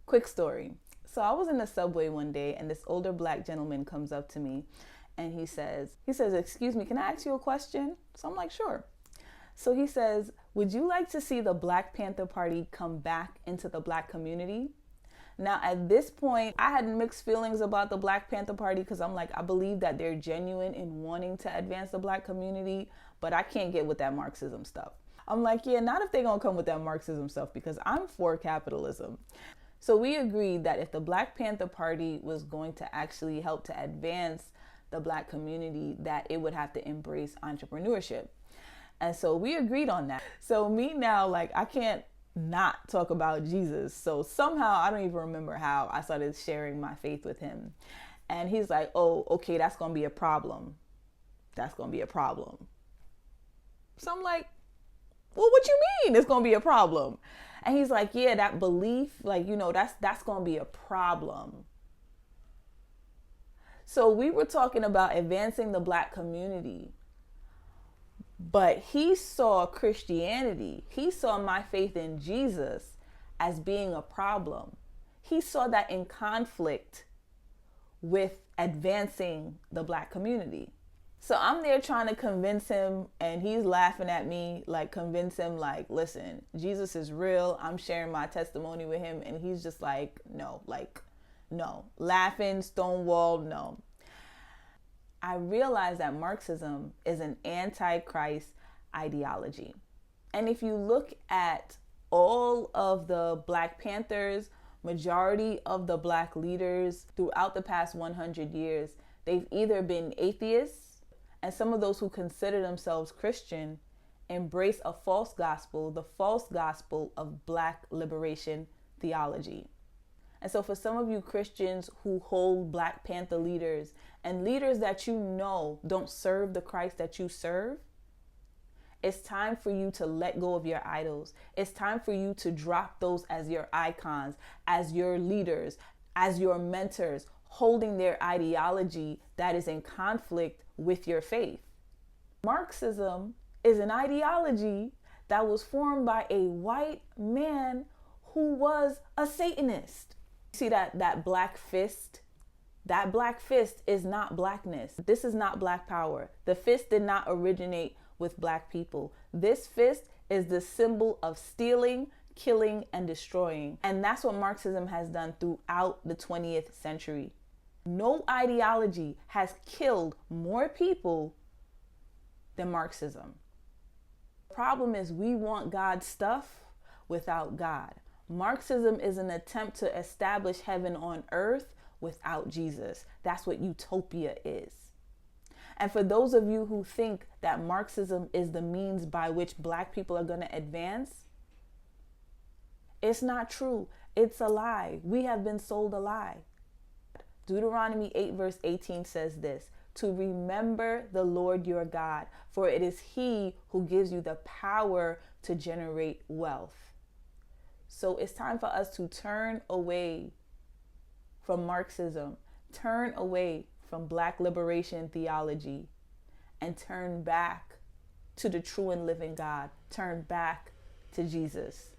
Quick story. So I was in the subway one day and this older black gentleman comes up to me and he says, "Excuse me, can I ask you a question?" So I'm like, "Sure." So he says, "Would you like to see the Black Panther Party come back into the black community?" Now, at this point, I had mixed feelings about the Black Panther Party because I'm like, I believe that they're genuine in wanting to advance the black community, but I can't get with that Marxism stuff. I'm like, yeah, not if they're going to come with that Marxism stuff because I'm for capitalism. So we agreed that if the Black Panther Party was going to actually help to advance the black community, that it would have to embrace entrepreneurship. And so we agreed on that. So me now, like, I can't not talk about Jesus. So somehow, I don't even remember how I started sharing my faith with him. And he's like, "Oh, okay, that's going to be a problem. That's going to be a problem." So I'm like, "Well, what you mean it's going to be a problem?" And he's like, "Yeah, that belief, like, that's going to be a problem." So we were talking about advancing the black community. But he saw Christianity, he saw my faith in Jesus as being a problem. He saw that in conflict with advancing the black community. So I'm there trying to convince him and he's laughing at me, like convince him like, "Listen, Jesus is real." I'm sharing my testimony with him and he's just like, no, laughing, stonewall, no. I realized that Marxism is an anti-Christ ideology. And if you look at all of the Black Panthers, majority of the black leaders throughout the past 100 years, they've either been atheists, and some of those who consider themselves Christian embrace a false gospel, the false gospel of black liberation theology. And so for some of you Christians who hold Black Panther leaders and leaders that don't serve the Christ that you serve, it's time for you to let go of your idols. It's time for you to drop those as your icons, as your leaders, as your mentors, holding their ideology that is in conflict with your faith. Marxism is an ideology that was formed by a white man who was a Satanist. See that black fist? That black fist is not blackness. This is not black power. The fist did not originate with black people. This fist is the symbol of stealing, killing, and destroying. And that's what Marxism has done throughout the 20th century. No ideology has killed more people than Marxism. The problem is we want God's stuff without God. Marxism is an attempt to establish heaven on earth without Jesus. That's what utopia is. And for those of you who think that Marxism is the means by which black people are going to advance, it's not true. It's a lie. We have been sold a lie. Deuteronomy 8 verse 18 says this: "To remember the Lord your God, for it is He who gives you the power to generate wealth." So it's time for us to turn away from Marxism, turn away from black liberation theology, and turn back to the true and living God, turn back to Jesus.